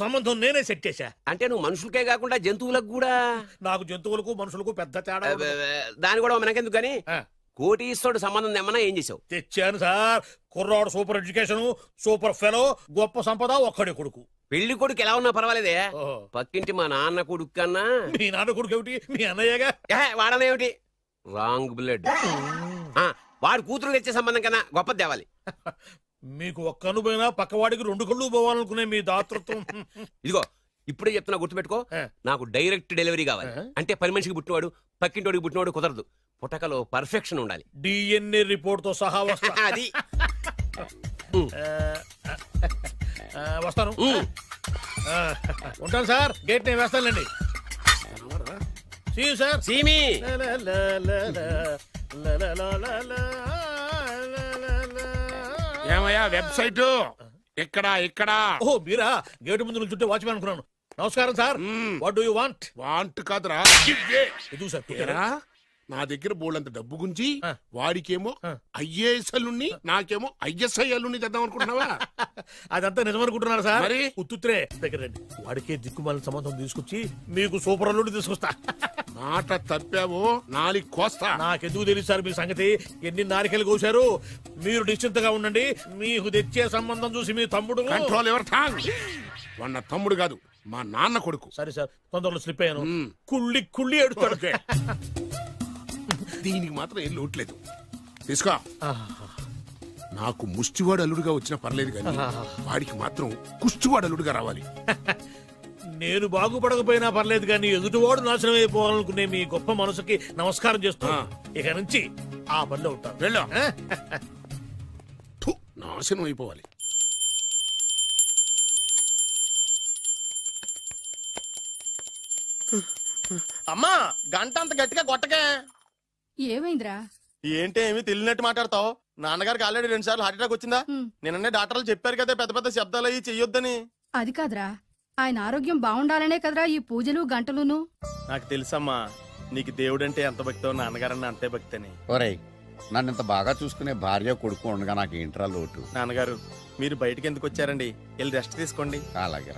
సంబంధం నేనే సెట్ చేశా. అంటే నువ్వు మనుషులకే కాకుండా జంతువులకు కూడా? నాకు జంతువులకు మనుషులకు పెద్ద తేడా. దాని కూడా మనకెందుకు కానీ కోటీశ్వరుడు సంబంధం ఏమన్నా ఏం చేసావు? తెచ్చాను సార్. కుర్రాడు సూపర్ ఎడ్యుకేషన్, సూపర్ ఫెలో, గొప్ప సంపద, ఒక్కడే కొడుకు. పెళ్లి కొడుకు ఎలా ఉన్నా పర్వాలేదే, పక్కింటి మా నాన్న కొడుకు కన్నా. మీ నాన్న కొడుకు ఏమిటి, మీ అన్నయ్యగా. వాడనేమిటి, రాంగ్ బ్లడ్. వాడు కూతురు తెచ్చే సంబంధం కన్నా గొప్పది తేవాలి. మీకు ఒక్క అనుభవైనా పక్కవాడికి 2 కళ్ళు పోవాలనుకునే మీ దాతృత్వం. ఇదిగో ఇప్పుడే చెప్తున్నా, గుర్తుపెట్టుకో. నాకు డైరెక్ట్ డెలివరీ కావాలి. అంటే పని మనిషికి పుట్టినవాడు పక్కింటోడికి పుట్టినవాడు కుదరదు. పుట్టకలో పర్ఫెక్షన్ ఉండాలి. డిఎన్ఏ రిపోర్ట్ తో సహా వస్తా. అది వస్తాను. ఉంటాను సార్. గేట్ నేను వేస్తానులేండి. సార్ సీమి ఏమయ్యా వెబ్సైట్ ఇక్కడ ఇక్కడ? ఓ మీరా, గేటు ముందు నుంచుంటే వాచ్మెన్ అనుకున్నాను. నమస్కారం sir. What do you want? Want కాదురా, ఇది సార్. నా దగ్గర బోళ్ళంత డబ్బు గుంచి వాడికేమో ఐఏఎస్ అల్లుణ్ణి, నాకేమో ఐఎస్ఐ అల్లుణ్ణి తెద్దాం అనుకుంటున్నావా? అదంతా నిజమనుకుంటున్నారు సార్. మరి ఉత్తుత్రే దగ్గర రండి. వాడికే దిక్కుమాలిన సంబంధం తీసుకొచ్చి మీకు సూపర్ అల్లుడు తీసుకొస్తా. మాట తప్పావో నాలికి కోస్తా. నాకెందుకు తెలియదు సార్ మీ సంగతి. ఎన్ని నారికలు కోశారు. మీరు నిశ్చింతగా ఉండండి. మీకు తెచ్చే సంబంధం చూసి మీ తమ్ముడు. Control everything. వాడు తమ్ముడు కాదు, మా నాన్న కొడుకు. సరే సార్, తొందరలో స్లిప్ అయ్యాను. కుళ్ళి కుళ్ళి ఎడుతాడు. దీనికి మాత్రం ఏం లోట్లేదు. తీసుకో. నాకు ముష్టివాడు అల్లుడుగా వచ్చినా పర్లేదు కానీ వాడికి మాత్రం కుష్టివాడు అల్లుడుగా రావాలి. నేను బాగుపడకపోయినా పర్లేదు కానీ ఎదుటివాడు నాశనం అయిపోవాలనుకునే మీ గొప్ప మనసుకి నమస్కారం చేస్తా. ఇక నుంచి ఆ పనిలో ఉంటాను. వెళ్ళా. నాశనం అయిపోవాలి. అమ్మా, గంట అంత గట్టిగా కొట్టకే. ఏమైందిరా? ఏంటి ఏమి తెలియనట్టు మాట్లాడతావు? నాన్నగారికి ఆల్రెడీ 2 సార్లు హార్ట్ అటాక్ వచ్చిందా? నిన్ననే డాక్టర్లు చెప్పారు కదా పెద్ద పెద్ద శబ్దాలు అయ్యి చెయ్యొద్దని. అది కాదురా, ఆయన ఆరోగ్యం బాగుండాలనే కదరా ఈ పూజలు గంటలును. నాకు తెలుసమ్మా, నీకు దేవుడంటే ఎంత భక్తో నాన్నగారన్న అంతే భక్తి అని. ఒరేయ్, నన్ను ఇంత బాగా చూసుకునే భార్య కొడుకు ఉండగా నాకు ఏంట్రా లోటు? నాన్నగారు, మీరు బయటికి ఎందుకు వచ్చారండి? వెళ్ళి రెస్ట్ తీసుకోండి. అలాగే.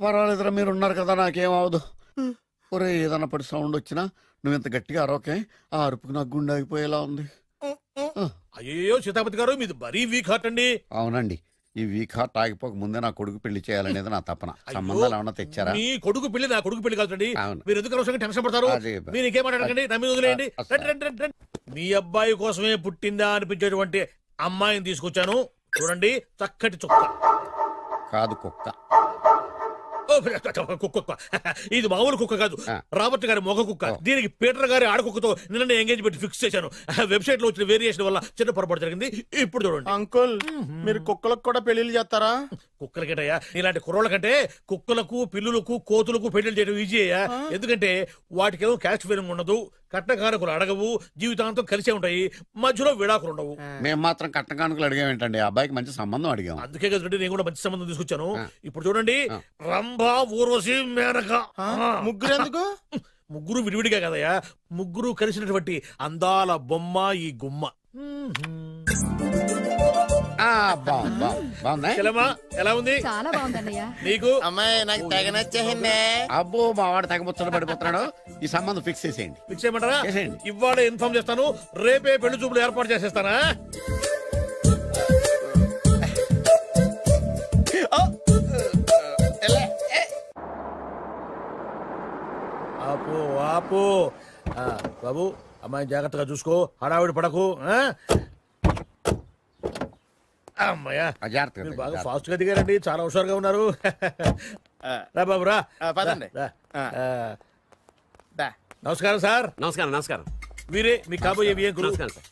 పర్వాలేదురా, మీరు ఉన్నారు కదా, నాకేమవదు. ఒరే, ఏదన్నా పడి సౌండ్ వచ్చినా నువ్వు ఇంత గట్టిగా అరవకే. ఆ అరుపుకు నాకు గుండె ఆగిపోయేలా ఉంది. అయ్యో సీతాపతి గారు, మీది మరీ వీక్ హార్ట్ అండి. అవునండి, ఈ వీక్ హార్ట్ ఆగిపోక ముందే నా కొడుకు పెళ్లి చేయాలనేది నా తపన. సంబంధాలు ఏమన్నా తెచ్చారా? మీ కొడుకు పెళ్లి నా కొడుకు పెళ్లి కాదండి. మీరు ఎందుకు అవసరంగా టెన్షన్ పడతారు? మీరు ఇంకేమాటండి, నమ్మి వదిలేయండి. మీ అబ్బాయి కోసమే పుట్టిందా అనిపించేటువంటి అమ్మాయిని తీసుకొచ్చాను. చూడండి, చక్కటి చుక్క. కాదు, కుక్క. కుక్క. ఇది మామూలు కుక్క కాదు, రాబర్ట్ గారి మొగ కుక్క. దీనికి పీటర్ గారి ఆడకుక్కతో నిన్న ఎంగేజ్మెంట్ ఫిక్స్ చేశాను. వెబ్సైట్ లో వచ్చిన వేరియేషన్ వల్ల చిన్న పొరపాటు జరిగింది. ఇప్పుడు చూడండి. అంకుల్, మీరు కుక్కలకు కూడా పెళ్లిళ్ళు చేస్తారా? కుక్కలకేటయ్యా, ఇలాంటి కుర్రోళ్ళ కంటే కుక్కలకు, పిల్లులకు, కోతులకు పెళ్లిళ్ళు చేయడం ఈజీ అయ్యా. ఎందుకంటే వాటికేమో క్యాస్ట్ ఫీలింగ్ ఉండదు, కట్నకానుకలు అడగవు, జీవితాంతం కలిసే ఉంటాయి, మధ్యలో విడాకులు ఉండవు. మేము మాత్రం కట్నకానుకలు అడిగామేంటండి? అబ్బాయికి మంచి సంబంధం అడిగాం. అందుకే కదండి నేను కూడా మంచి సంబంధం తీసుకొచ్చాను. ఇప్పుడు చూడండి, రంభా, ఊర్వశి, మేనక. ముగ్గురు ఎందుకు? ముగ్గురు విడివిడిగా కదయ్యా, ముగ్గురు కలిసినటువంటి అందాల బొమ్మ ఈ గుమ్మ. ఎలా ఉంది? చాలా బాగుందన్నయ్య. నీకు? అమ్మాయి నాకు తెగ నచ్చేసిందే. అబ్బో, మా వాడు తెగబుచ్చట పడిపోతున్నాడు. ఈ సంబంధం ఫిక్స్ చేసేయండి. ఫిక్స్ చేయమంటారా? ఇవాళ ఇన్ఫార్మ్ చేస్తాను, రేపే పెళ్లి చూపులు ఏర్పాటు చేసేస్తానా? ఆపు ఆపు. బాబు, అమ్మాయిని జాగ్రత్తగా చూసుకో, హడావిడి పడకు. అమ్మాయ్యా, బాగా ఫాస్ట్ గా దిగారండి, చాలా హుషారుగా ఉన్నారు. రా బాబు రా. నమస్కారం సార్. నమస్కారం. నమస్కారం. వీరే మీ కాబోయే వియంకులు.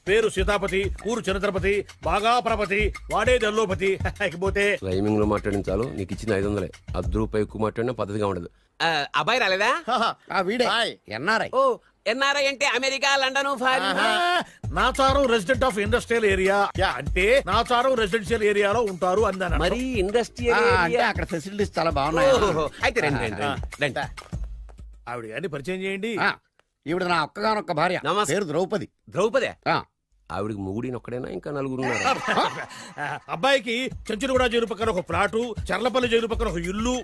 పేరు సీతాపతి, ఊరు చంద్రపతి, బాగా ప్రపతి, వాడే దల్లోపతి. ఇకపోతే రైమింగ్ లో మాట్లాడించాలు. నీకు ఇచ్చిన 500. ₹10 ఎక్కువ మాట్లాడినా పద్ధతిగా ఉండదు. అబ్బాయి రాలేదా? ఎన్ఆర్ఐ. ఓ, ఎన్ఆర్ఐ అంటే America, London, Nacharam resident of industrial area. అంటే నాచారం రెసిడెన్షియల్ ఏరియాలో ఉంటారు అన్నాను. మరి ఇండస్ట్రియల్ అంటే అక్కడ ఫెసిలిటీస్ చాలా బాగున్నాయి. అయితే రండి. ఆవిడ గారిని పరిచయం చేయండి. ఈవిడ నా ఒక్కగానొక్క భార్య, పేరు ద్రౌపది. ద్రౌపదే? ఆవిడికి మూడిని ఒక్కడైనా ఇంకా నలుగురు అబ్బాయికి చెంచులగూడ జైలు పక్కన ఒక ప్లాటు, చర్లపల్లి జైలు పక్కన ఒక ఇల్లు,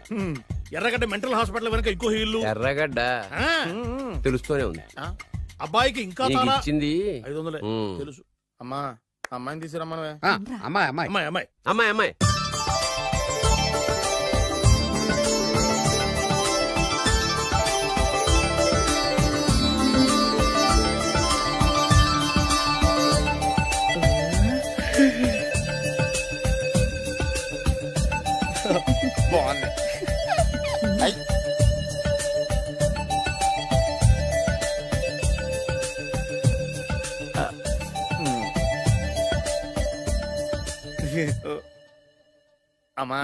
ఎర్రగడ్డ మెంటల్ హాస్పిటల్ వెనక ఇంకో ఇల్లు. ఎర్రగడ్డ తెలుస్తూనే ఉంది. అబ్బాయికి ఇంకా చాలా ఇచ్చింది 500 తెలుసు. అమ్మా అమ్మాయిని తీసుకురమ్మా. అమ్మాయి అమ్మాయి అమ్మాయి అమ్మాయి అమ్మాయి అమ్మాయి బాగుంది. అమ్మా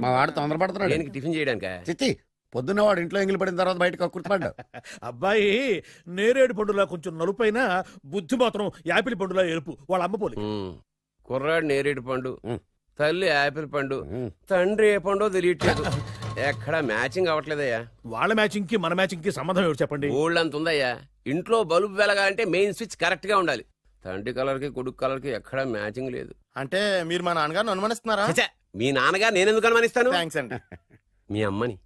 మా వాడు తొందరపడుతున్నాడు. దేనికి టిఫిన్ చేయడానికా? చిచ్చి పొద్దున్న వాడు ఇంట్లో ఎంగిలి పడిన తర్వాత బయటకు కుర్తుపడ్డాడు. అబ్బాయి నేరేడు పండులా కొంచెం నలుపైన, బుద్ధి మాత్రం యాపిల్ పండులా ఎరుపు. వాళ్ళ అమ్మ పోలి. కుర్రాడు నేరేడు పండు, తల్లి యాపిల్ పండు, తండ్రి ఏ పండో తెలియట్లేదు. ఎక్కడ మ్యాచింగ్ అవ్వట్లేదయ్యా. వాళ్ళ మ్యాచింగ్ కి మన మ్యాచింగ్ కి సంబంధం ఏమిటి చెప్పండి? ఊళ్ళంత ఉందయ్యా. ఇంట్లో బల్బు వెలగాలంటే మెయిన్ స్విచ్ కరెక్ట్ గా ఉండాలి. తండ్రి కలర్ కి కొడుకు కలర్ కి ఎక్కడా మ్యాచింగ్ లేదు. అంటే మీరు మా నాన్నగారిని అనుమానిస్తున్నారా? ఛ, మీ నాన్నగారు నేనెందుకు అనుమానిస్తాను? థ్యాంక్స్ అండి. మీ అమ్మని.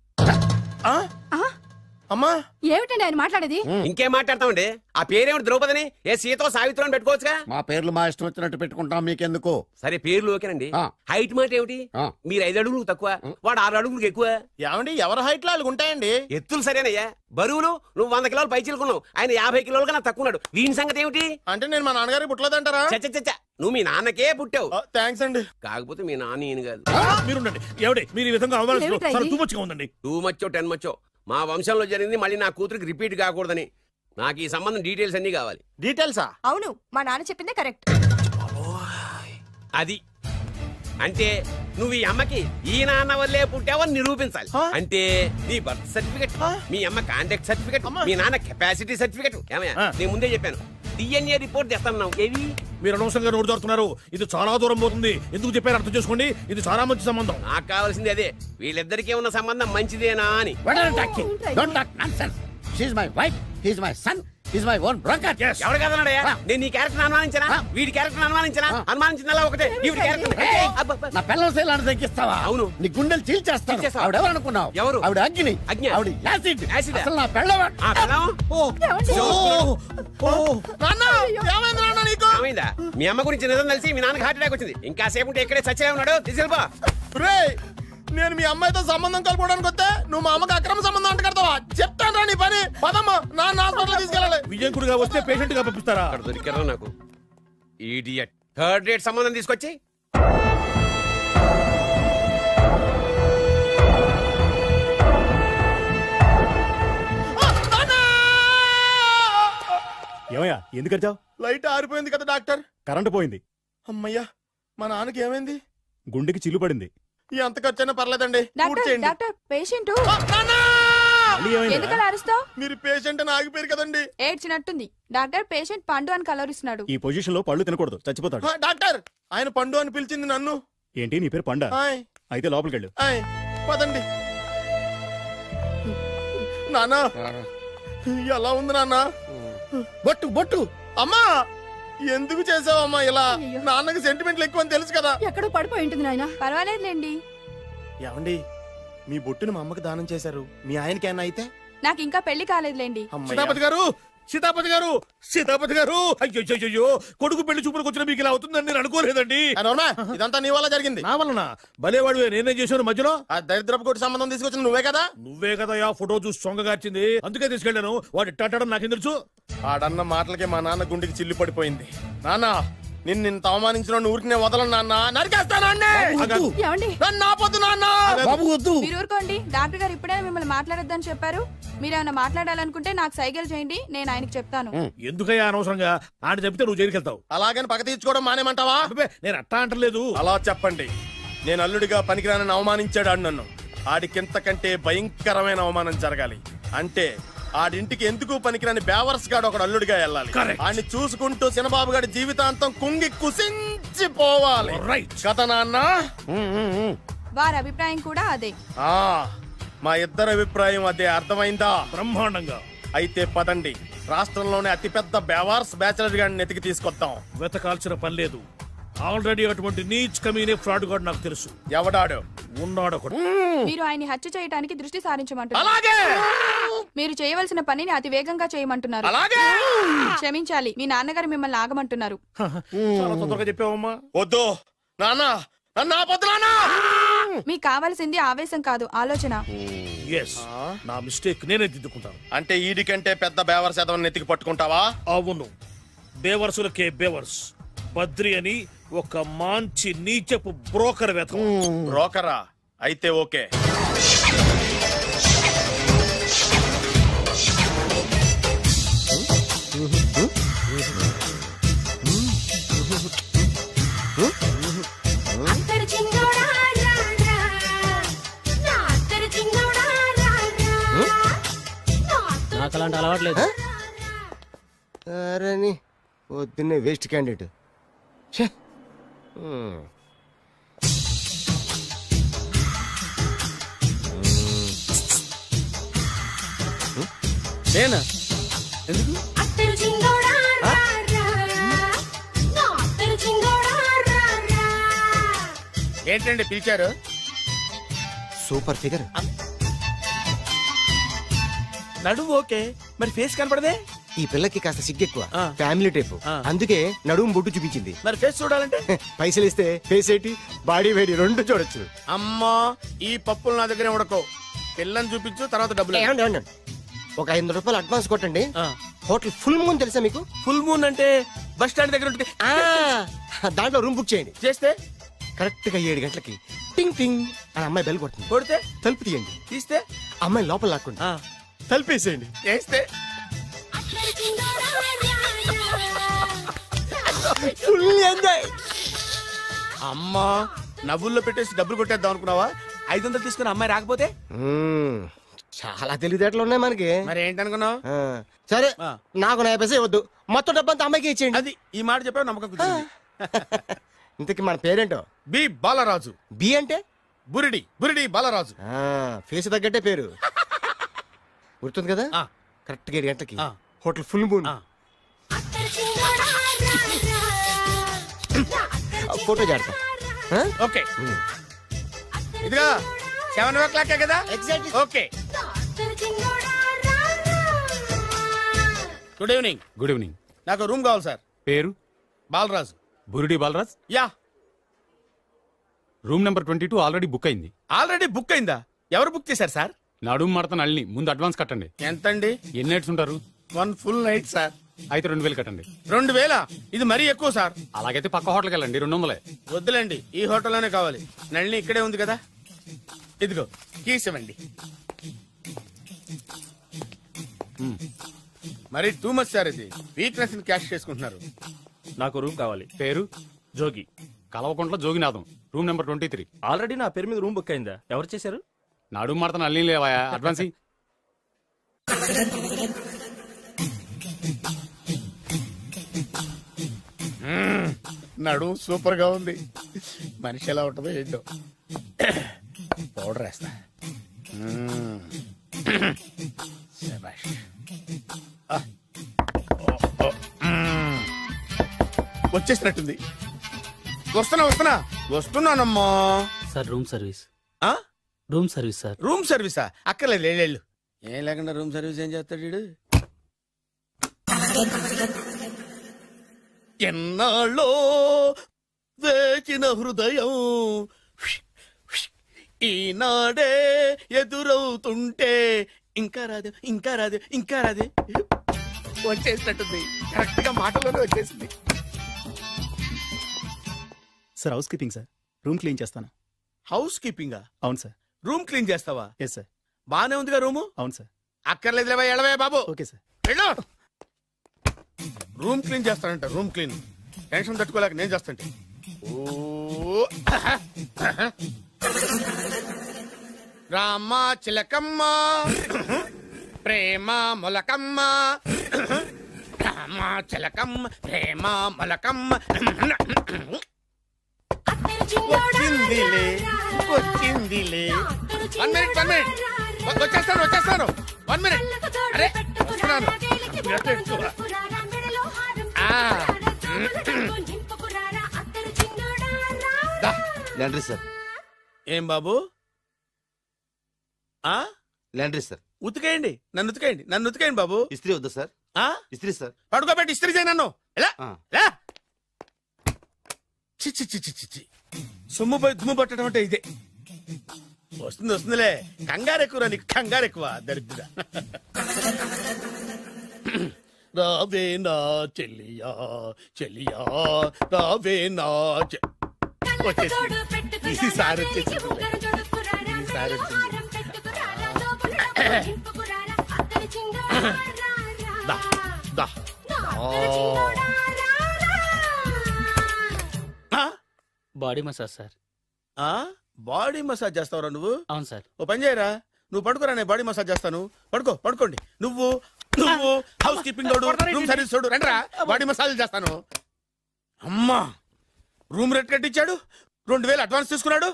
అమ్మా ఏమిటండి ఆయన మాట్లాడేది? ఇంకేం మాట్లాడతామండి? ఆ పేరేమిటి ద్రౌపదిని? ఏ సీతో సావిత్రి అని పెట్టుకోవచ్చుగా. మా పేర్లు మా ఇష్టం వచ్చినట్టు పెట్టుకుంటాం, మీకెందుకు? సరే పేర్లు ఓకేనండి. ఆ. హైట్ మాట ఏమిటి? ఆ. మీరు 5 అడుగులు తక్కువ, వాడు 6 అడుగులకు ఎక్కువ. ఏమండి ఎవరి హైట్ లో వాళ్ళకి ఉంటాయండి. ఎత్తులు సరేనయ్యా. బరువులు నువ్వు 100 కిలోలు పై చిలుకున్నావు, ఆయన 50 కిలోలు కన్నా తక్కున్నాడు. వీని సంగతి ఏమిటి? అంటే నేను మా నాన్నగారికి పుట్టలేదంటారా? చచ్చ నువ్వు మీ నాన్నకే పుట్టావు. థ్యాంక్స్ అండి. కాకపోతే మీ నాన్న ఈయన కాదు. మీరుండండి. ఎవడి మీరు ఈ విధంగా అవమానిస్తున్నారు? టూ మచ్గా ఉందండి. 2 మచ్చో 10 మచ్చో మా వంశంలో జరిగింది మళ్ళీ నా కూతురికి రిపీట్ కాకూడదని నాకు ఈ సంబంధం డీటెయిల్స్ అన్ని కావాలి. డీటెయిల్సా? అవును, మా నాన్న చెప్పిందే కరెక్ట్. అది అంటే నువ్వు ఈ అమ్మకి ఈ నాన్న వల్లే పుట్టావని నిరూపించాలి. అంటే నీ బర్త్ సర్టిఫికెట్, మీ అమ్మ కాంటాక్ట్ సర్టిఫికెట్, మీ నాన్న కెపాసిటీ సర్టిఫికెట్. ఏమయ్యా నేను ముందే చెప్పాను DNA రిపోర్ట్ తెస్తాను. ఏవి మీరు అనవసరంగా నోటు జారుతున్నారు. ఇది చాలా దూరం పోతుంది. ఎందుకు చెప్పారు అర్థం చేసుకోండి. ఇది చాలా మంచి సంబంధం. నాకు కావాల్సింది అదే, వీళ్ళిద్దరికీ ఉన్న సంబంధం మంచిదేనా అని. ఎవరు కదన్నాడయ్యా? నేను నీ క్యారెక్టర్ అనుమానించనా? వీడి క్యారెక్టర్ అనుమానించనా? అనుమానించిందల్లా ఒకటే. వీడి క్యారెక్టర్ నా పిల్లల శైలాన్ని తగ్గిస్తావా? అవును. నీ గుండెలు చీల్చేస్తాను. చీల్చేస్తావా? ఆవిడ ఎవరు అనుకున్నావు? ఎవరు? ఆవిడ అగ్ని. అగ్ని? ఆవిడ యాసిడ్. యాసిడ్? అసలు నా పిల్లవా? ఆ పిల్లం? ఏమైందా? మీ అమ్మ గురించి నిజం తెలిసి మీ నాన్నకి హార్ట్ అటాక్ వచ్చింది. ఇంకా సేపు ఉంటే ఇక్కడే చచ్చే ఉన్నాడు. తీసుకెళ్ళిపో. నేను మీ అమ్మాయితో సంబంధం కలుపుకోవడానికి వస్తే నువ్వు మా అమ్మకి అక్రమ సంబంధం అంట కడతావా? చెప్తాను రా నీ పని. పదమ్మా, నాన్న హాస్పిటల్ తీసుకెళ్ళాలి. విజయకుడిగా వస్తే పేషెంట్ గా పంపిస్తారా? అక్కడ దొరికారా నాకు ఈడియట్. 3rd రేట్ సంబంధం తీసుకొచ్చి ఏమయ్యా ఎందుకు వచ్చావు? లైట్ ఆరిపోయింది కదా డాక్టర్. కరెంటు పోయింది. అమ్మయ్యా, మా నాన్నకి ఏమైంది? గుండెకి చిల్లు పడింది. ఎంత ఖర్చైనా పర్లేదండి. డాక్టర్ పేషెంట్ ఎందుకలా అరుస్తావు? మీరు పేషెంట్ అని ఆగిపోయారు కదండి. ఏడ్చినట్టుంది. డాక్టర్ పేషెంట్ పండు అని కలవరిస్తున్నాడు. ఈ పొజిషన్ లో పళ్ళు తినకూడదు, చచ్చిపోతాడు. డాక్టర్ ఆయన పండు అని పిలిచింది నన్ను. ఏంటి నీ పేరు పండా? అయితే లోపలికి వెళ్ళు. పదండి. నాన్న ఎలా ఉంది నాన్న? బొట్టు బొట్టు. అమ్మా ఎందుకు చేసావమ్మా ఇలా? నాన్నకి సెంటిమెంట్లు ఎక్కువ అని తెలుసు కదా. ఎక్కడో పడిపోయి ఉంటుంది నాయన. పర్వాలేదులేండి. ఏమండి మీ బొట్టుని మా అమ్మకి దానం చేశారు, మీ ఆయనకి ఏమన్నా అయితే? నాకు ఇంకా పెళ్లి కాలేదులేండి. సీతాపతి గారు, సీతాపతి గారు, సీతాపతి గారు, అయ్యో కొడుకు పెళ్లి చూపులకు వచ్చిన మీకు ఇలా అవుతుందని నేను అనుకోలేదండి. ఇదంతా నీ వల్ల జరిగింది. నా వలన? భలేవాడు, నేనేం చేశాను మధ్యలో? ఆ దరిద్రపు కొట్టి సంబంధం తీసుకొచ్చిన నువ్వే కదా. నువ్వే కదా ఆ ఫోటో చూసి సొంగగార్చింది, అందుకే తీసుకెళ్లాను. వాడు ఇట్టాడడం నాకేం తెలుసు? ఆడన్న మాటలకి మా నాన్న గుండెకి చిల్లు పడిపోయింది. నాన్న నిన్ను అవమానించిన ఊరికి నేను వదలను నాన్న, నరికేస్తానండి. నాపొద్దు నాన్న. మీరు ఊరుకోండి. డాక్టర్ గారు ఇప్పుడే మిమ్మల్ని మాట్లాడొద్దని చెప్పారు. మీరేమైనా మాట్లాడాలనుకుంటే నాకు సైగలు చేయండి, నేను ఆయనకి చెప్తాను. ఎందుకయ్యా అనవసరంగా ఆయన చెప్తే నువ్వు జైలుకి వెళ్తావు? అలాగని పక్క తీర్చుకోవడం మానేమంటావా? నేను అట్టా అంటలేదు. అలా చెప్పండి. నేను అల్లుడిగా పనికిరానని అవమానించాడు ఆడు నన్ను. ఆడికింతకంటే భయంకరమైన అవమానం జరగాలి. అంటే ఆడింటికి ఎందుకు పనికిరాని బేవర్స్ గాడు ఒకడు అల్లుడిగా వెళ్ళాలి. ఆడిని చూసుకుంటూ చిన్నబాబు గారి జీవితాంతం కుంగి కుసించిపోవాలి. కదా నాన్న? వారి అభిప్రాయం కూడా అదే. మా ఇద్దరి అభిప్రాయం అదే. అర్థమైందా? బ్రహ్మాండంగా. అయితే పదండి, రాష్ట్రంలోనే అతిపెద్ద బేవార్స్ బ్యాచిలర్ గాడిని ఎతికి తీసుకొద్దాం. వెతకాల్సిన పని లేదు, ఆల్రెడీ అటువంటి నీచ్ కమీనే ఫ్రాడ్ గాడు నాకు తెలుసు. ఎవడాడు? ఉన్నాడు ఒకడు. మీరు ఆయన్ని హత్య చేయడానికి దృష్టి సారించమంటున్నారు. అలాగే. మీరు చేయవలసిన పనిని అతి వేగంగా చేయమంటున్నారు. అలాగే. క్షమించాలి, మీ నాన్నగారు మిమ్మల్ని ఆగమంటున్నారు. చాలా తొందరగా చెప్పావమ్మా. వద్దు నాన్న, నన్ను ఆపొద్దు నాన్న. మీకు కావాల్సింది ఆవేశం కాదు, ఆలోచన. ఎస్, నా మిస్టేక్ నేనే దిద్దుకుంటాను. అంటే ఈడికంటే పెద్ద బేవర్స్ ఎదవని ఎతికి పట్టుకుంటావా? అవును, బేవర్సులకే బేవర్స్. బద్రి అని ఒక మంచి నీచపు బ్రోకర్ వెతకం. బ్రోకరా? అయితే ఓకే. నాకు అలాంటి అలవాట్లేదు. అరే పొద్దున్నే వేస్ట్ క్యాండిడేట్. నేనా? ఎందుకు? ఏంటండి పిలిచారు? Super figure. నడువు ఓకే, మరి ఫేస్ కనపడదే. ఈ పిల్లకి కాస్త సిగ్గెక్కువ, ఫ్యామిలీ టైప్, అందుకే నడుము బొట్టు చూపించింది. మరి ఫేస్ చూడాలంటే పైసలు ఇస్తే ఫేస్ ఏంటి బాడీ వేడి రెండు చూడొచ్చు. అమ్మా, ఈ పప్పులు నా దగ్గర ఉడకో. పిల్లని చూపించు, తర్వాత డబ్బులు. ఒక 500 రూపాయలు అడ్వాన్స్ కొట్టండి. హోటల్ ఫుల్ మూన్ తెలుసా మీకు? ఫుల్ మూన్ అంటే బస్ స్టాండ్ దగ్గర ఉంటుంది. దాంట్లో రూమ్ బుక్ చేయండి. చేస్తే కరెక్ట్ గా 7 గంటలకి టింగ్ టింగ్ అని అమ్మాయి బెల్ కొడుతుంది. కొడితే తలుపు తీయండి. తీస్తే అమ్మాయి లోపల లాక్కుండి తలుపేసేయండి. చేస్తే ఫుల్ ఎంజాయ్. అమ్మా, నవ్వుల్లో పెట్టేసి డబ్బులు కొట్టేద్దాం అనుకున్నావా? 500 తీసుకుని అమ్మాయి రాకపోతే? చాలా తెలివితేటలు ఉన్నాయి మనకి. మరి ఏంటనుకున్నావు? సరే, నాకు 50 పైసే వద్దు, మొత్తం డబ్బంతా అమ్మాయికి ఇచ్చేయండి. అది ఈ మాట చెప్పావు, నమ్మకం కుదిరింది. ఇంతకి మన పేరేంటో? బి బాలరాజు. బి అంటే బురిడి. బురిడి బాలరాజు. ఫేస్ తగ్గట్టే పేరు. గుర్తుంది కదా? కరెక్ట్ గా 7 గంటలకి హోటల్ ఫుల్ మూన్. ఫోటో చేడతా. ఓకే, ఇదిగా 7:00 కదా? Exactly. Okay. Good evening. Good evening. నాకు రూమ్ కావాలి సార్. పేరు? Balaraju. Burudi Balaraj. Ya. Room number 22 already book అయింది. ఆల్రెడీ బుక్ అయిందా? ఎవరు బుక్ చేశారు సార్? నడుము మడత నల్లి. ముందు అడ్వాన్స్ కట్టండి. ఎంతండి? ఎన్ని నైట్స్ ఉంటారు? 1 ఫుల్ నైట్ సార్. అయితే 2000 కట్టండి. 2000? ఇది మరీ ఎక్కువ సార్. అలాగైతే పక్క హోటల్కి వెళ్ళండి, 200. వద్దులేండి, ఈ హోటల్లోనే కావాలి. నళిని ఇక్కడే ఉంది కదా. ఇదిగో కీస్ ఇవ్వండి. మరి టూ మచ్ సార్, ఇది వీక్నెస్ క్యాష్ చేసుకుంటున్నారు. నాకు రూమ్ కావాలి. పేరు? Jogi. Kalvakuntla Joginatham. Room number 23. Already నా పేరు మీద రూమ్ బుక్ అయిందా? ఎవరు చేశారు? నడుము మడత నల్లి లేవా? అడ్వాన్స్. నడు సూపర్ గా ఉంది. మనిషి ఎలా ఉంటుందో ఏంటో. పౌడర్ వేస్తా. వచ్చేసినట్టుంది. వస్తున్నానమ్మా. Sir room service. Room service sir. Room సర్వీసా? అక్కర్లేదు, లేళ్ళు. ఏం లేకుండా రూమ్ సర్వీస్ ఏం చేస్తాడు వీడు? ఎన్నాళ్ళో వేచిన హృదయం ఈనాడే ఎదురవుతుంటే ఇంకా రాదు, ఇంకా రాదు, ఇంకా రాదు. వచ్చేసినట్టుంది. కరెక్ట్ గా మాటలోనే వచ్చేసింది. Sir house keeping sir. Room clean చేస్తాను. హౌస్ కీపింగా? అవును సార్. రూమ్ క్లీన్ చేస్తావా? Yes sir. బానే ఉందిగా రూము? అవును సార్. అక్కర్లేదులేవా, ఎడవే బాబు. Okay sir. వెళ్ళు. రూమ్ క్లీన్ చేస్తానంట. Room clean. టెన్షన్ తట్టుకోలేక నేను చేస్తాంటే. రామ చిలకమ్మ ప్రేమ మొలకమ్మ, రామ చిలకమ్మ ప్రేమ మొలకమ్మ. వచ్చిందిలే, వచ్చిందిలే. 1 minute. వచ్చేస్తాను 1 minute. అరే వస్తున్నాను. Laundry sir. ఏం బాబు ఆ లాండ్రీ సార్. ఉతికేయండి, నన్ను ఉతికేయండి బాబు. ఇస్త్రీ వద్దా సార్? ఇస్త్రీ సార్. పడుకోబెట్టి ఇస్త్రీ చేయి నన్ను. ఎలా చి సొమ్ము పోయి దుమ్ము పట్టడం అంటే ఇదే. వస్తుందిలే, కంగారు ఎక్కువ, నీకు కంగారు ఎక్కువ దరిద్ర. రావే నా చెల్లియా చెల్లియా రావే నా ఈసారి body massage sir. Body massage చేస్తావురా నువ్వు? అవును సార్. ఓ పని చేయరా, నువ్వు పడుకోరా, నేను బాడీ మసాజ్ చేస్తాను. పడుకోండి. నువ్వు హౌస్ కీపింగ్ రూమ్ సర్వీస్ చూడు, రండిరా బాడీ మసాజ్ చేస్తాను. అమ్మా, రూమ్ రేట్ కట్టించాడు, 2000 అడ్వాన్స్ తీసుకున్నాడు.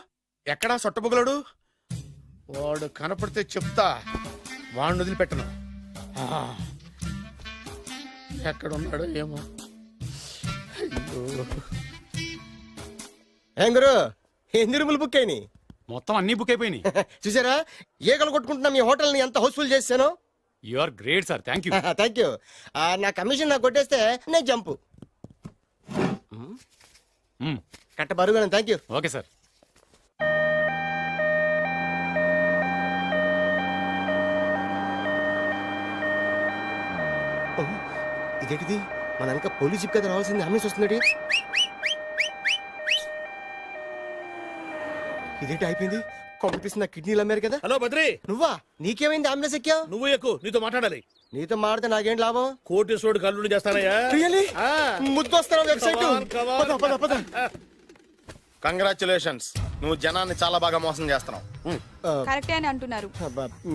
ఎక్కడా సొట్టబొగలాడు? వాడు కనపడితే చెప్తా, వాడిని వదిలిపెట్టను. ఎక్కడున్నాడో ఏమో. ఏం గురు, ఎన్ని రూములు బుక్ అయినాయి? మొత్తం అన్ని బుక్ అయిపోయినాయి. చూసారా ఈగలు కొట్టుకుంటున్నా మీ హోటల్ ని ఎంత హౌస్ఫుల్ చేశాను. You are great sir. Thank you. Thank you. నా కమిషన్ నాకు కొట్టేస్తే నేను జంపు కట్ట బరుగా. Thank you. Okay sir. ఇదేంటిది, మన వెనక పోలీస్ జిప్ కదా రావాల్సింది, అంబులెన్స్ వస్తుంది. ఇదేంటి అయిపోయింది, కొంపిస్తుంది. నా కిడ్నీలు అమ్మారు కదా. హలో బద్రి, నువ్వా? నీకేమైంది, అంబులెన్స్ ఎక్కావు? నువ్వు ఎక్కువ, నీతో మాట్లాడాలి. నీతో మాడితే నాకేం లాభం? కోటేశ్వరుడు కల్లుడు చేస్తానయ్యా. ముద్దు వస్తాను వెబ్సైట్. కంగ్రాచులేషన్స్, నువ్వు జనాన్ని చాలా బాగా మోసం చేస్తున్నావు. కరెక్టే అని అంటున్నారు.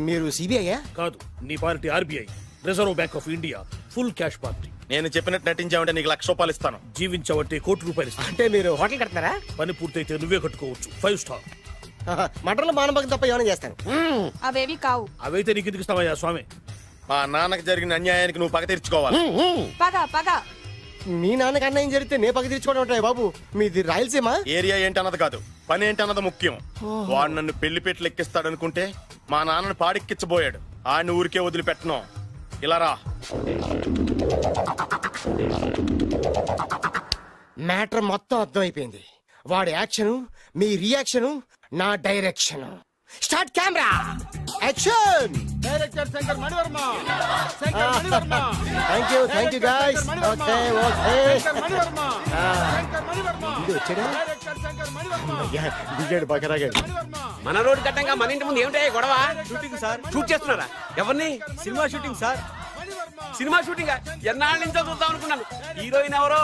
మీరు సిబిఐ కాదు, నీ party RBI, reserve bank of India, full cash party. నేను చెప్పినట్టు నటించావంటే నీకు ₹1,00,000 ఇస్తాను. జీవించవంటే ₹1,00,00,000 ఇస్తాను. అంటే మీరు హోటల్ కడతారా? పని పూర్తయితే నువ్వే కట్టుకోవచ్చు, 5 స్టార్. మటన్లో మానభంగం తప్ప ఏమైనా చేస్తాను. అవేవి కావు. అవైతే నీకు ఎందుకు ఇస్తావయ్యా స్వామి? మా నాన్నకి జరిగిన అన్యాయానికి నువ్వు పగ తీర్చుకోవాలి. పగ మీ నాన్నకి అన్యాయం జరిగితే నే పగ తీర్చుకోవడం ఉంటాయి బాబు. మీది రాయలసీమ. ఏరియా ఏంటన్నది కాదు, పని ఏంటన్నది ముఖ్యం. వాడు నన్ను పెళ్లి పెట్లు ఎక్కిస్తాడనుకుంటే మా నాన్నను పాడెక్కించబోయాడు. ఆడిని ఊరికే వదిలిపెట్టను. ఇలా రా. మ్యాటర్ మొత్తం అర్థమైపోయింది. వాడి యాక్షన్, మీ రియాక్షన్, నా direction. Start camera, action. Director Shankar Mani Varma. Thank you guys. Okay దిగాడు, బాగా రాగాడు. మన రోడ్డు కట్టంగా మన ఇంటి ముందు ఏమిటాయి గొడవ? Shooting sir. షూట్ చేస్తున్నారా? ఎవరిని? Cinema shooting sir. Cinema shooting ఎన్నాళ్ళ నుంచో చూద్దాం అనుకున్నాను. హీరోయిన్ ఎవరో?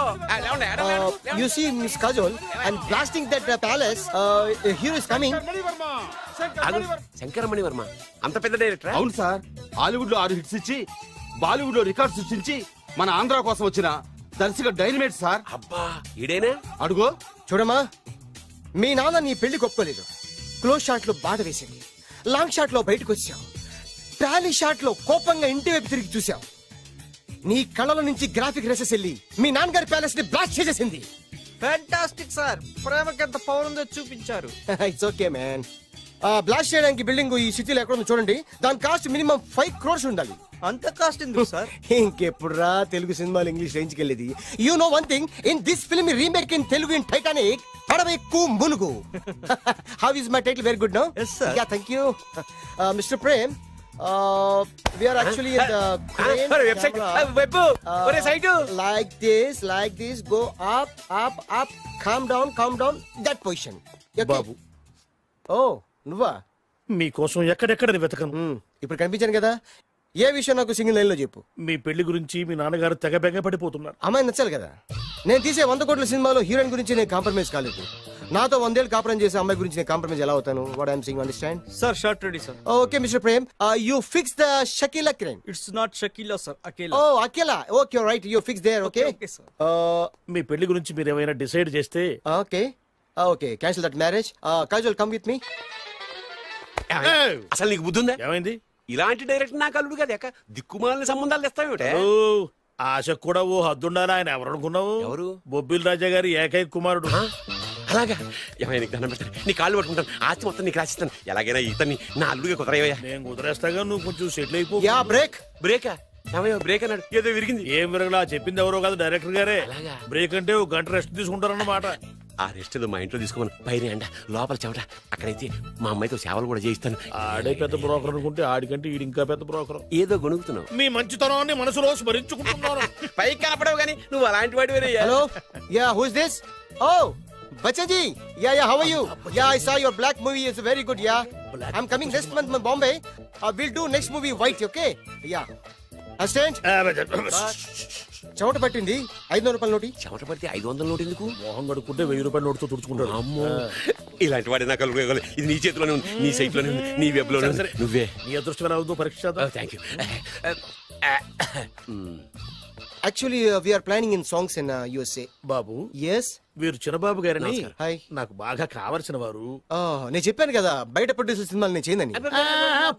You see Miss Kajol, I'm blasting that palace. Hero is coming. Shankara Mani Varma అంత పెద్ద డైరెక్టర్? అవును సార్. హాలీవుడ్ లో 6 హిట్స్ ఇచ్చి బాలీవుడ్ లో రికార్డ్ సృష్టించి మన ఆంధ్ర కోసం వచ్చిన దర్శక డైనమేట్ సార్. అబ్బా, ఈడేనా? అడుగో. చూడమ్మా, మీ నాన్న నీ పెళ్లి ఒప్పుకోలేదు. క్లోజ్ షాట్ లో బాధ వేసింది, లాంగ్ షాట్ లో బయటకు వచ్చావు, ట్రాలీ షాట్ లో కోపంగా ఇంటి వైపు తిరిగి చూసావు. నీ కళ్ళల నుంచి గ్రాఫిక్ రెసెస్ వెళ్ళి మీ నాన్నగారి ప్యాలెస్ ని బ్లాస్ట్ చేసేసింది. Fantastic sir. ప్రేమకి ఎంత పవర్ ఉందో చూపించారు. It's okay man. బ్లాస్ట్ చేయడానికి బిల్డింగ్ ఈ సిటీలో ఎక్కడ ఉందో చూడండి. దాని కాస్ట్ మినిమం 5 crores ఉండాలి. అంత కాస్ట్ ఎందుకు సార్? ఇంకెప్పుడు రా తెలుగు సినిమాలు ఇంగ్లీష్ రేంజ్కి వెళ్ళేది. You know one thing, in this film remake in Telugu in Titanic, పడవెక్కు మునుగు. How is my title? Very good no. Yes sir. Yeah, thank you. Mr. Prem, we are actually in the crane website. camera. ఒరే site. Like this, go up, calm down, that position. Okay? బాబు, Oh, నువ్వా? మీకోసం ఎక్కడెక్కడ వెతకను. ఇప్పుడు కనిపించాను కదా. ఏ విషయం నాకు single line లో చెప్పు. మీ పెళ్లి గురించి మీ నాన్నగారు తెగ బెగ పడిపోతున్నారు. అమ్మాయి నచ్చాలి కదా. నేను తీసే 100 కోట్ల సినిమాలో హీరోయిన్ గురించి నేను కాంప్రమైజ్ కాలేదు. నాతో 100 ఏళ్ళు కాపురం చేసే అమ్మాయి గురించి నేను కాంప్రమైజ్ ఎలా అవుతాను? What I'm saying, understand? Sir shot ready sir. Okay mister Prem, you fix the Shakeela crime. It's not Shakeela sir, Akela. Oh Akela. Okay right, you fix there. Okay మీ పెళ్లి గురించి మీరు ఏమైనా డిసైడ్ చేస్తే. Okay cancel that marriage. Kajal come with me. అసలు నీకు బుద్ధి ఉందా? ఏమైంది? ఇలాంటి డైరెక్టర్ నాకు అల్లుడు కదా, దిక్కుమాలిన సంబంధాలు తెస్తావేమిటే? ఆశకు కూడా ఓ హద్దుండాలి. ఆయన ఎవరు అనుకున్నావు? ఎవరు? బొబ్బిల్ రాజా గారి ఏకైక కుమారుడు. అలాగా? ఏమైనా నీకు దండం పెడతాను, నీ కాళ్ళు పట్టుకుంటాను, ఆస్తి మొత్తం నీకు రాసిస్తాను. ఎలాగైనా ఇతన్ని నా అల్లుడిగా కుదరయ్యా. నేను కుదిరేస్తాగా, నువ్వు కొంచెం సెటిల్ అయిపో. బ్రేకా? బ్రేక్ అన్నాడు, ఏదో విరిగింది. ఏం విరగలా? చెప్పింది ఎవరో కాదు, డైరెక్టర్ గారే. బ్రేక్ అంటే ఒక గంట రెస్ట్ తీసుకుంటారన్నమాట. ఆ రెస్ట్ ఏదో మా ఇంట్లో తీసుకోమని, పైన అంట లోపల చెమట. అక్కడైతే మా అమ్మాయితో సేవలు కూడా చేయిస్తాను. ఆడే పెద్ద బ్రోకర్ అనుకుంటే ఆడికంటే ఈడు ఇంకా పెద్ద బ్రోకర్. ఏదో గొణుగుతున్నావు. మీ మంచితనాన్ని మనసులో స్మరించుకుంటున్నాను. పైకి కనపడవు కానీ నువ్వు అలాంటి వాడి వేరే. Hello, yeah who is this? Oh Bachchan ji, yeah, how are you? Yeah, I saw your black movie. It's very good, yeah. I'm coming next month in Bombay. We'll do next movie white, okay? Yeah. Assistant? చెమట పట్టింది 500 రూపాయల నోటి. చెమట పడితే 500 note ఎందుకు? మోహం కడుక్కుంటే 1000 రూపాయల నోటుతో తుడుచుకుంటాడు. అమ్మో, ఇలాంటి వాడి నాకు ఇది నీ చేతిలోనే ఉంది, నీ సైట్ లోనే ఉంది, నీ వెబ్ లోనే ఉంది. నువ్వే నీ అదృష్టం ఎలా అవుతుందో పరీక్ష. Thank you. Actually, we are planning in songs in USA. Babu. Yes. వీరు చిన్నబాబు గారని హాయ్. నాకు బాగా కావలసిన వారు. నేను చెప్పాను కదా బయట ప్రొడ్యూసర్ సినిమాలు నేను చేయనని.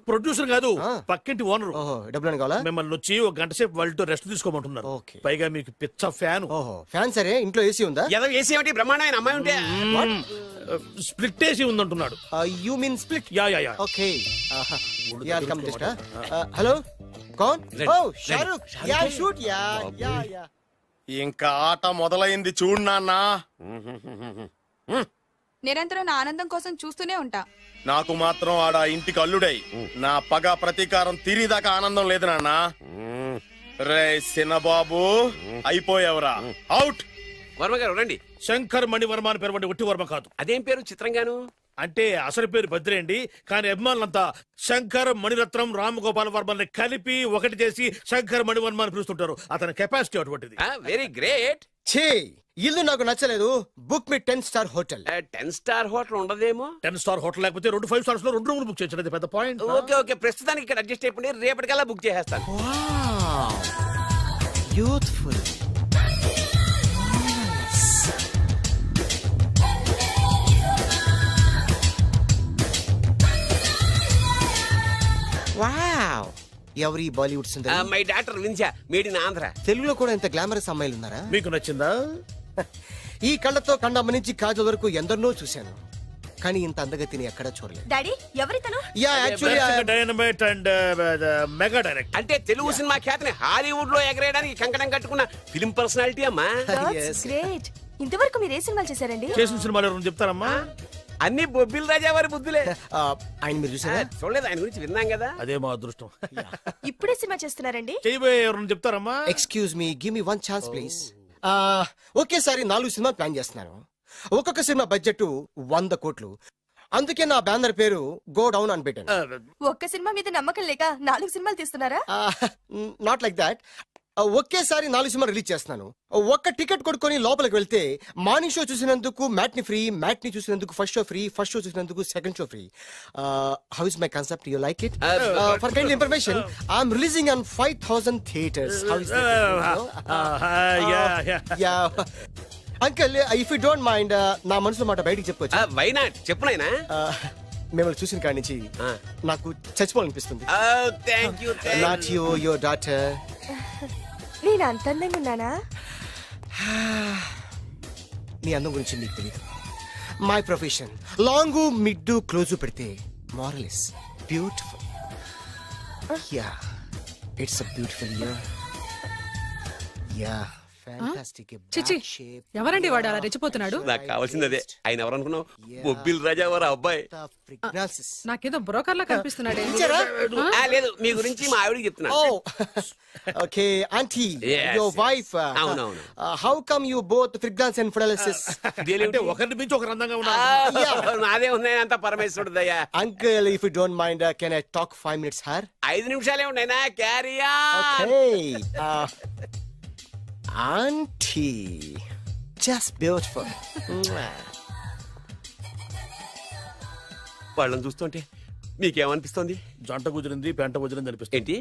ప్రొడ్యూసర్ కాదు, పక్కింటి ఓనర్. డబ్బులు కావాలా? మిమ్మల్ని వచ్చి ఒక గంట సేపు వాళ్ళతో రెస్ట్ తీసుకోమంటున్నారు. పైగా మీకు పిచ్చ ఫ్యాన్. ఫ్యాన్ సరే, ఇంట్లో ఏసీ ఉందా? ఏసీ ఏమిటి, బ్రహ్మాండమైన అమ్మాయి ఉంటే స్ప్లిట్ ఏసీ ఉందంటున్నాడు. You mean split? Yeah yeah yeah. Okay. Hello, కౌన్? Oh Shahrukh. Yeah shoot. Yeah yeah yeah. ఇంకా ఆట మొదలైంది చూడు నాన్న. నిరంతరం నా ఆనందం కోసం చూస్తూనే ఉంటా. నాకు మాత్రం ఆడ ఇంటికి అల్లుడై నా పగ ప్రతీకారం తీరిదాకా ఆనందం లేదు నాన్న. రే సినబాబు, అయిపోయావురా, అవుట్. వర్మ గారు రండి. శంకర్ మణివర్మ అని పేరు, ఒట్టి వర్మ కాదు. అదేం పేరు చిత్రంగాను? అంటే అసలు పేరు భద్రేండి, కానీ అభిమానులంతా శంకర్ మణిరత్నం రామగోపాల్ వర్మని కలిపి ఒకటి చేసి శంకర్ మణివర్మ అని పిలుస్తుంటారు. అతని కెపాసిటీ అటువంటిది. Very great. ఛీ, ఇల్లు నాకు నచ్చలేదు. బుక్ మీ 10 స్టార్ హోటల్. 10 స్టార్ హోటల్ ఉండదేమో. 10 స్టార్ హోటల్ లేకపోతే 2 5 స్టార్స్ లో 2 రూములు బుక్ చేయొచ్చు. పెద్ద పాయింట్. ఓకే ఓకే, ప్రస్తుతానికి ఇక్కడ అడ్జస్ట్ అయిపోయి రేపటికల్లా బుక్ చేసేస్తాను. బ్యూటిఫుల్. వావ్, ఎవరి బాలీవుడ్ సుందరి? మై డాక్టర్ విన్సా, మేడ్ ఇన్ ఆంధ్ర. తెలుగులో కూడా ఇంత గ్లామరస్ అమ్మాయిలు ఉన్నారా? మీకు నచ్చిందా? ఈ కళ్ళతో కండమ్మ నుంచి కాజల్ వరకు ఎందరినో చూశాను, కానీ ఇంత అందగతిని ఎక్కడా చూడలేదు. డాడీ, ఎవరితను? Yeah, actually dynamite and mega direct. అంటే తెలుగు సినిమా ఖ్యాతిని హాలీవుడ్ లో ఎగరేయడానికి కంకణం కట్టుకున్న ఫిలిం పర్సనాలిటీ అమ్మా. గ్రేట్. ఇంతవరకు మీరు ఏ సినిమాలు చేశారండి? చేసిన సినిమాలు ఎవరు చెప్తారమ్మా? అన్ని బొబ్బిల్ రాజా వారి బుద్ధులే. ఆయన మీరు చూసారా? చూడలేదు, ఆయన గురించి విన్నాం కదా. అదే మా అదృష్టం. ఇప్పుడే సినిమా చేస్తున్నారండి? చేయబోయే ఎవరు చెప్తారమ్మా? Excuse me, give me 1 chance please. ఒకేసారి 4 సినిమా ప్లాన్ చేస్తున్నాను. ఒక్కొక్క సినిమా బడ్జెట్ 100 కోట్లు. అందుకే నా బ్యానర్ పేరు గో డౌన్ అని పెట్టాను. ఒక్క సినిమా మీద నమ్మకం లేక 4 సినిమాలు తీస్తున్నారా? Not like that. ఒకేసారి 4 సినిమా రిలీజ్ చేస్తున్నాను. ఒక్క టికెట్ కొనుక్కొని లోపలికి వెళ్తే మార్నింగ్ షో చూసినందుకు మ్యాట్ని ఫ్రీ, మ్యాట్ని చూసినందుకు first show free, first show చూసినందుకు second show free. How is my concept? You like it? For kind information, I'm releasing on 5000 theatres. How is that? Uncle, if you don't mind, నా మనసులో మాట బయటికి చెప్పుకోవచ్చు. Why not? చెప్పు నాయనా. మిమ్మల్ని చూసిన కాడి నుంచి నాకు చచ్చిపోవాలనిపిస్తుంది. Not you, your daughter. నేను అంత అందంగా ఉన్నానా? నీ అందం గురించి నీకు తెలియదు. My profession long mid close పెడితే moral is beautiful. Yeah, it's a beautiful year. Yeah, చిచి, ఎవరండి వాడు అలా రెచ్చిపోతున్నాడు? నాకు కావాల్సింది అదే. ఆయన ఎవరనుకున్నావు? బొబ్బిల్ రాజా వారు అబ్బాయి. నాకేదో బ్రోకర్ లా కనిపిస్తున్నాడే. లేదు, మీ గురించి మా ఆవిడకి చెప్తున్నా. Okay aunty, your wife. How come you both fragrance and fidelities? అంటే ఒకరిని మించి ఒకరు అందంగా ఉన్నారు. నాదే ఉన్నాయి అంత పరమేశ్వరుడు దయ్యా. Uncle, if you don't mind, can I talk 5 minutes sir? 5 నిమిషాలే ఉన్నాయినా, carry on. Okay aunty, just beautiful. వాళ్ళని చూస్తుంటే మీకేమనిపిస్తోంది? జంట కుదిరింది పెంట కుదిరింది అనిపిస్తుంది. ఏంటి?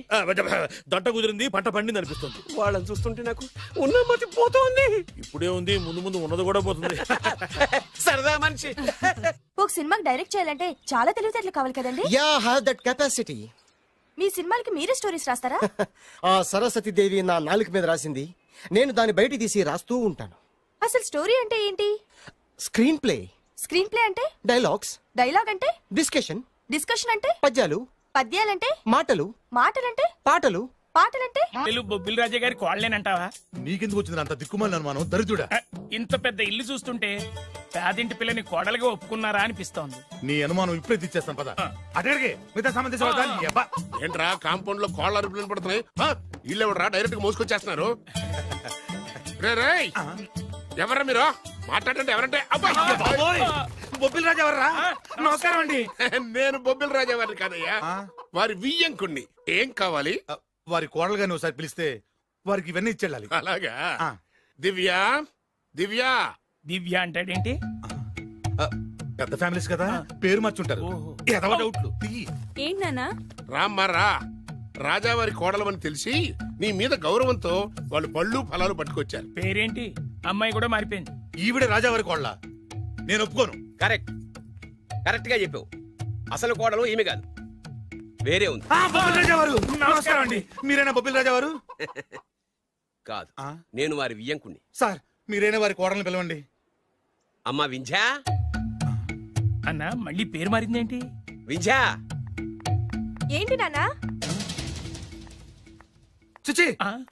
జంట కుదిరింది పంట పండింది అనిపిస్తుంది. వాళ్ళని చూస్తుంటే నాకు ఉన్న మతి పోతోంది. ఇప్పుడే ఉంది, ముందు ముందు ఉన్నది కూడా పోతుంది. సరదా మనిషి. ఒక సినిమాకి డైరెక్ట్ చేయాలంటే చాలా తెలివితేటలు కావాలి కదండి. Yeah have that capacity. మీ సినిమాలకి మీరే స్టోరీస్ రాస్తారా? ఆ సరస్వతి దేవి నా నాలుక మీద రాసింది, నేను దాన్ని బయట తీసి రాస్తూ ఉంటాను. అసలు స్టోరీ అంటే ఏంటి? Screen play. స్క్రీన్ ప్లే అంటే? డైలాగ్స్. డైలాగ్ అంటే? డిస్కషన్. డిస్కషన్ అంటే? పద్యాలు. పద్యాలంటే? మాటలు. మాటలంటే? పాటలు. పాటలంటే? బొబ్బిల్ రాజా గారి కోడలేనంటావా? నీకెందుకు వచ్చింది అంత దిక్కుమాలి అనుమానం? దరిద్రుడా, ఇంత పెద్ద ఇల్లు చూస్తుంటే పేదింటి పిల్లని కోడలుగా ఒప్పుకున్నారా అనిపిస్తోంది. నీ అనుమానం ఇప్పుడే తీర్చేస్తాను పద. అడిగే మిగతా సంబంధించిన ఏంట్రా కాంపౌండ్ లో కోళ్ళ అరుపులు పడుతున్నాయి? ఇల్లు ఎవడరా డైరెక్ట్ గా మోసుకొచ్చేస్తున్నారు? ఎవరా మీరు మాట్లాడంటే? ఎవరంటే? బొబ్బిల్ రాజా ఎవర్రా? నమస్కారం అండి. నేను బొబ్బిల్ రాజా వారిని కాదయ్యా, వారి వియ్యంకుణ్ణి. ఏం కావాలి? వారి కోడలుగాని ఒకసారి పిలిస్తే వారికి ఇవన్నీ ఇచ్చేయాలి. అలాగా? దివ్య దివ్య దివ్య అంటాడేంటి? పెద్ద ఫ్యామిలీస్ కదా, పేరు మార్చుంటారు. ఎదవ డౌట్లు. ఏంటన్నా? రామ్మారా, రాజావారి కోడలమని తెలిసి నీ మీద గౌరవంతో వాళ్ళు పళ్ళు ఫలాలు పట్టుకొచ్చారు. పేరేంటి? అమ్మాయి కూడా మారిపోయింది. ఈవిడే రాజావారి కోడల? నేను ఒప్పుకోను. కరెక్ట్ కరెక్ట్ గా చెప్పావు. అసలు కోడలు ఈమె కాదు, వేరే ఉంది. బొబ్బిల్ రాజా వారు నమస్కారం అండి. మీరేనా బొబ్బిల్ రాజా వారు? కాదు, నేను వారి వియ్యంకుణ్ణి. సార్ మీరేనా వారి కోడల్ని పిలవండి. అమ్మా వింజా. అన్నా మళ్ళీ పేరు మారిందేంటి? వింజా. ఏంటి నాన్నా? చిచి,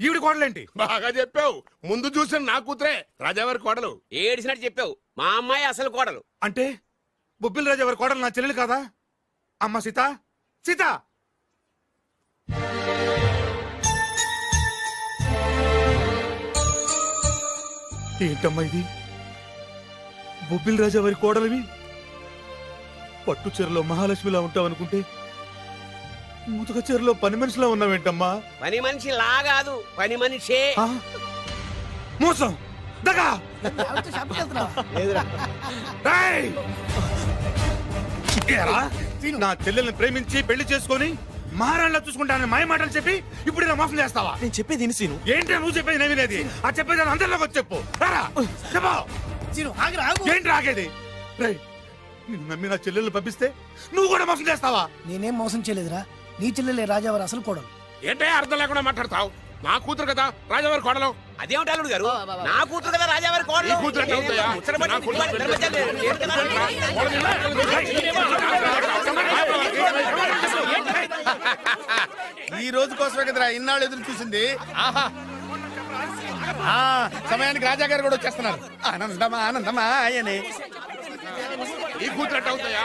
ఈవిడ కోడలేంటి? బాగా చెప్పావు. ముందు చూసిన నా కూతురే రాజావారి కోడలు. ఏడిసినట్టు చెప్పావు. మా అమ్మాయి అసలు కోడలు. అంటే బొబ్బిల్ రాజా వారి కోడలు నా చెల్లెలు కాదా? అమ్మ సీత, సీత. ఏంటమ్మా ఇది? బొబ్బిల్ రాజా వారి కోడలివి పట్టు చీరలో మహాలక్ష్మిలా ఉంటావనుకుంటే మూతక చీరలో పని మనిషిలా ఉన్నావేంటమ్మా? పని మనిషి లాగాదు, పని మనిషే. మోసం, దగా. నా చెల్లెల్ని ప్రేమించి పెళ్లి చేసుకొని మహారాణిలా చూసుకుంటానని మాయ మాటలు చెప్పి ఇప్పుడు ఇలా మోసం చేస్తావా? నేను చెప్పేది విను. ఏంటి నువ్వు చెప్పేది? నేను వినేది. ఆ చెప్పేది అందరిలోకి వచ్చి చెప్పు. ఏంటి రాగేది? నిన్ను నమ్మి నా చెల్లెల్ని పంపిస్తే నువ్వు కూడా మోసం చేస్తావా? నేనేం మోసం చేయలేదురా, నీ చెల్లెలే రాజావారు అసలు కోడలు. ఏంటే అర్థం లేకుండా మాట్లాడతావు? నా కూతురు కదా రాజావారి కోడలు. అదేమిటి అల్లుడు గారు, నా కూతురు కదా రాజావారి కోడలు. ఈ రోజు కోసమే కదరా ఇన్నాళ్ళు ఎదురు చూసింది. ఆహా, సమయానికి రాజా గారు కూడా వచ్చేస్తున్నారు. ఆనందమా ఆనందమా ఆయనే. ఈ కూతురు అవుతాయా?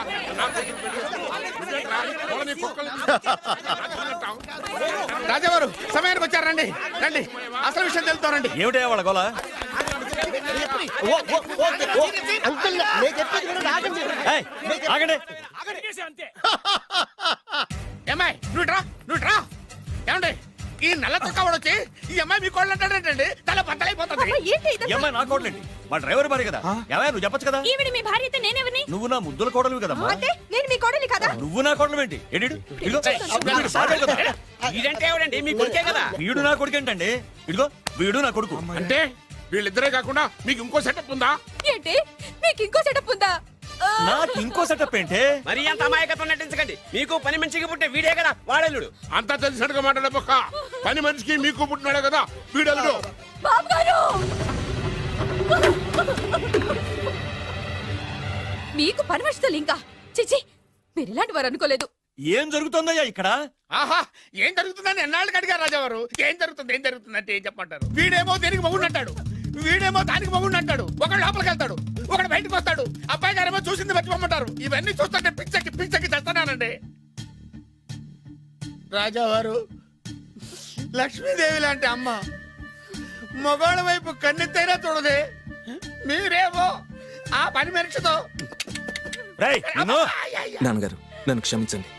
రాజావారు సమయానికి వచ్చారు. రండి రండి, అసలు విషయం తెలుతానండి. ఏమిటా వాళ్ళ గోల? ఏమ్మాయి నువ్వు రా. ఏమండి ఈ నల్ల తొక్కవాడు వచ్చి ఈ అమ్మాయి మీ కోళ్ళు అంటాడంటండి. తల బద్దలైపోతుంది. అమ్మాయి నా కోడలేంటి? మా డ్రైవర్ భార్య కదా. ఏమయ్య నువ్వు చెప్పచ్చు కదా. ఈవిడ మీ భార్య అయితే నేనెవరిని? నువ్వు నా ముద్దుల కోడలు కదమ్మా. అంటే నేను మీ కోడలి కదా? నువ్వు నా కోడలు ఏంటి? వీడంటే ఎవడండి? మీ కొడుకే కదా. వీడు నా కొడుకు ఏంటండి? ఇదిగో వీడు నా కొడుకు. అంటే వీళ్ళిద్దరే కాకుండా మీకు ఇంకో సెటప్ ఉందా? ఏంటి మీకు ఇంకో సెటప్ ఉందా? నాకు ఇంకో సెటప్ ఏంటి? మరి అంత అమాయకత్వం నటించకండి. మీకు పని మనిషికి పుట్టే వీడే కదా వాడల్లుడు. అంతా తెలిసినట్టుగా మాట్లాడబోక. పని మనిషికి మీకు పుట్టినాడే కదా వీడల్లుడు. మీకు పని మనిషితో లింకా? చిచి, మీరు ఇలాంటి వారు అనుకోలేదు. ఏం జరుగుతుందయ్యా ఇక్కడ? ఆహా, ఏం జరుగుతుందని ఎన్నాళ్ళకి అడిగారు రాజావారు. ఏం జరుగుతుంది అంటే ఏం చెప్పమంటారు? వీడేమో దేనికి మగుడు అంటాడు, వీడేమో దానికి మగుడు అంటాడు. ఒకడు లోపలికి వెళ్తాడు, ఒకడు బయటకు వస్తాడు. అబ్బాయి గారేమో చూసింది మర్చిపోమంటారు. ఇవన్నీ చూస్తుంటే పిచ్చకి చేస్తానండి. రాజావారు లక్ష్మీదేవి లాంటి అమ్మ మగవాళ్ళ వైపు కన్నెత్తైనా చూడదే. మీరేమో ఆ పని మనిషితో. నాన్నగారు నన్ను క్షమించండి.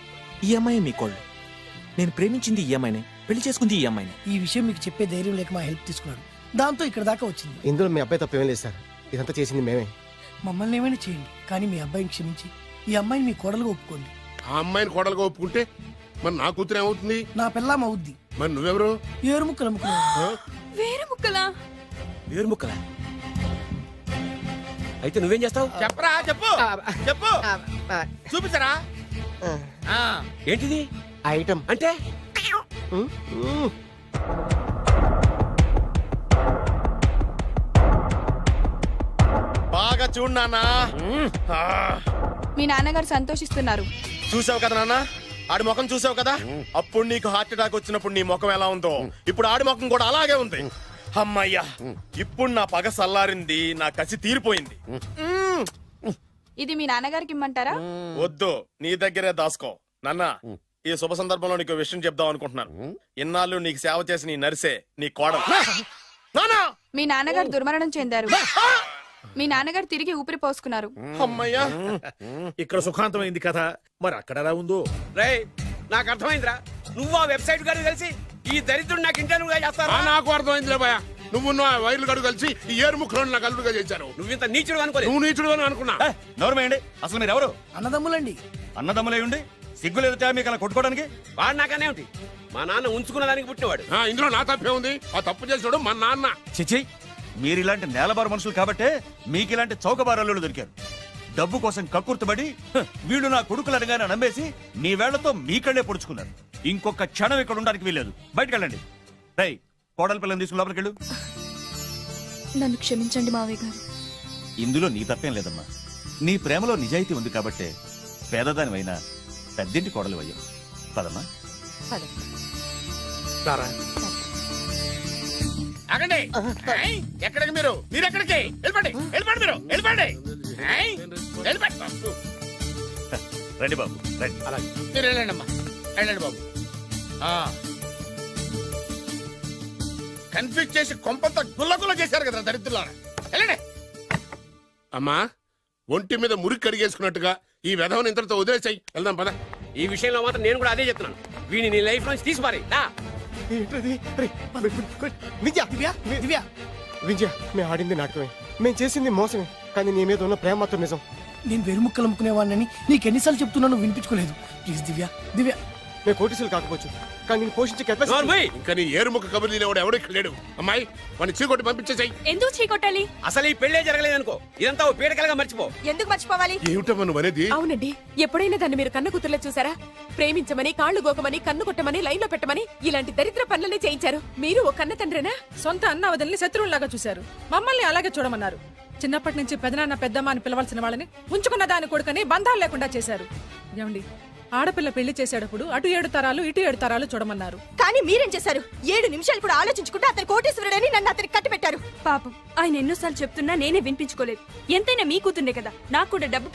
ఈ అమ్మాయి మీ కోళ్ళు. నేను ప్రేమించింది ఈ అమ్మాయిని, పెళ్లి చేసుకుంది ఈ అమ్మాయిని. ఈ విషయం మీకు చెప్పే ధైర్యం లేక మా హెల్ప్ తీసుకున్నాడు. దాంతో ఇక్కడ దాకా వచ్చింది. ఇందులో మీ అబ్బాయి తప్పేం లేదు సార్. ఇదంతా చేసింది మేమే. మమ్మల్ని ఏమైనా చేయండి, కానీ మీ అబ్బాయిని క్షమించి ఈ అమ్మాయిని మీ కోడలుగా ఒప్పుకోండి. ఆ అమ్మాయిని కోడలుగా ఒప్పుకుంటే మరి నా కూతురు ఏమవుతుంది? నా పిల్లం అవుద్ది. మరి నువ్వెవరు? ఏరు ముక్కలు అమ్ముకున్నా. వేరే ముక్కలా? వేరు ముక్కలా? అయితే నువ్వేం చేస్తావు? చెప్పరా, చెప్పు చెప్పు, చూపించరా. ఏంటిది ఐటమ్ అంటే? బాగా చూడు నాన్న. మీ నాన్నగారు సంతోషిస్తున్నారు. చూసావు కదా నాన్న, ఆడి ముఖం చూసావు కదా. అప్పుడు నీకు హార్ట్ అటాక్ వచ్చినప్పుడు నీ ముఖం ఎలా ఉందో ఇప్పుడు ఆడి ముఖం కూడా అలాగే ఉంది. అమ్మయ్యా, ఇప్పుడు నా పగ సల్లారింది, నా కసి తీరిపోయింది. ఇది మీ నాన్నగారికి ఇమ్మంటారా? వద్దు, నీ దగ్గరే దాసుకో. నాన్న, ఈ శుభ సందర్భంలో నీకు విషయం చెప్దాం అనుకుంటున్నాను. ఇన్నాళ్ళు నీకు సేవ చేసి నీ నర్సే నీ కోడలు. మీ నాన్నగారు దుర్మరణం చెందారు. మీ నాన్నగారు తిరిగి ఊపిరి పోసుకున్నారు. అమ్మయ్యా, ఇక్కడ సుఖాంతమైంది కథ. మరి అక్కడ ఎలా ఉందో? రే, నాకు అర్థమైందిరా. నువ్వు ఆ వెబ్సైట్ గారు కలిసి ఈ దరిద్రుడు నాకు ఇంటర్వ్యూగా చేస్తారా? నాకు అర్థమైందిలే భయ. నువ్వు వైర్లు గడు కలిసి ఈ ఏరు ముక్కలు నాకు అల్లుడుగా చేశారు. నువ్వింత నీచుడు అనుకోలేదు. నువ్వు నీచుడు అని అనుకున్నా. నోరమేయండి. అసలు మీరు ఎవరు? అన్నదమ్ములండి. అన్నదమ్ములే ఉండి సిగ్గు లేదు మీకు అలా కొట్టుకోవడానికి? వాడు నాకనే ఉంటి. మా నాన్న ఉంచుకున్న దానికి పుట్టినవాడు. ఇందులో నా తప్పే ఉంది. ఆ తప్పు చేసాడు మా నాన్న. చిచి, మీరు ఇలాంటి నేలబారు మనుషులు కాబట్టే మీకు ఇలాంటి చౌకబారల్లు దొరికారు. డబ్బు కోసం కక్కుర్తుబడి వీళ్ళు నా కొడుకులు అనగానే నమ్మేసి మీ వేళ్లతో మీ కళ్ళే పొడుచుకున్నారు. ఇంకొక క్షణం ఇక్కడ ఉండడానికి వీల్లేదు. బయటకు వెళ్ళండి. రై, కోడల పిల్లని తీసుకుని లోపలికి వెళ్ళు. నన్ను క్షమించండి మావయ్య గారు. ఇందులో నీ తప్పేం లేదమ్మా. నీ ప్రేమలో నిజాయితీ ఉంది కాబట్టే పేదదానివైనా పెద్దింటి కోడలు అయ్యావు. పదమ్మా. ఆగండి. ఎక్కడికి మీరు? మీరెక్కడికి? వెళ్ళిపోండి, వెళ్ళిపోండి, మీరు వెళ్ళిపోండి, వెళ్ళిపోండి. రండి బాబు, రండి. అలాగే మీరు వెళ్ళండి అమ్మా, వెళ్ళండి బాబు. కన్ఫ్యూజ్ చేసి కొంపంతా గుల్లగుల్ల చేశారు కదా దరిద్రులారా. వెళ్ళండి. అమ్మా, ఒంటి మీద మురికి కడిగేసుకున్నట్టుగా ఈ విధవని ఇంతటితో వదిలేసాయి. వెళ్దాం పద. ఈ విషయంలో మాత్రం నేను కూడా అదే చెప్తున్నాను. వీడిని నీ లైఫ్ నుంచి తీసి పారేయ్. విజయ, మేము ఆడింది నాటకమే, మేము చేసింది మోసమే, కానీ నీ మీద ఉన్న ప్రేమ మాత్రం నిజం. నేను వేరు ముక్కలు అమ్ముకునేవాడిని నీకు ఎన్నిసార్లు చెప్తున్నాను, వినిపించుకోలేదు. ప్లీజ్ దివ్య, దివ్య. మేము కోటీసులు కాకపోవచ్చు, కానీ నేను పోషించే కెపాసిటీ. ఇంకా నీ ఏరుముఖ కబుర్లు లేవాడు ఎవడు ఇక్కడ లేడు. అమ్మాయి, వాడిని చీకొట్టి పంపించేసాయి. ఎందుకు చీకొట్టాలి? అసలు ఈ పెళ్లే జరగలేదనుకో. ఇదంతా ఓ పీడకలుగా మర్చిపో. ఎందుకు మర్చిపోవాలి? ఏమిటమ్మా నువ్వు అనేది? అవునండి, ఎప్పుడైనా దాన్ని మీరు కన్న కూతుర్లో చూసారా? ప్రేమించమని, కాళ్లు గోకమని, కన్ను కొట్టమని, లైన్ లో పెట్టమని ఇలాంటి దరిద్ర పనులనే చేయించారు. మీరు ఓ కన్న తండ్రేనా? సొంత అన్న వదిలిని శత్రువులాగా చూశారు. మమ్మల్ని అలాగే చూడమన్నారు. చిన్నప్పటి నుంచి పెదనాన్న పెద్దమ్మ అని పిలవాల్సిన వాళ్ళని ఉంచుకున్న దాని కొడుకని బంధాలు లేకుండా చేశారు. ఏమండి, ఆడపిల్ల పెళ్లి చేసేటప్పుడు అటు 7 తరాలు ఇటు 7 తరాలు చూడమన్నారు. కానీ మీరేం చేశారు? 7 నిమిషాలు కూడా ఆలోచించుకుంటే అతను కోటేశ్వరుడని నన్ను అతనికి కట్టిపెట్టారు. పాపం, ఆయన ఎన్నోసార్లు చెప్తున్నా నేనే వినిపించుకోలేదు. ఎంతైనా మీ కూతుండే కదా, నాకు కూడా డబ్బు పిచ్చి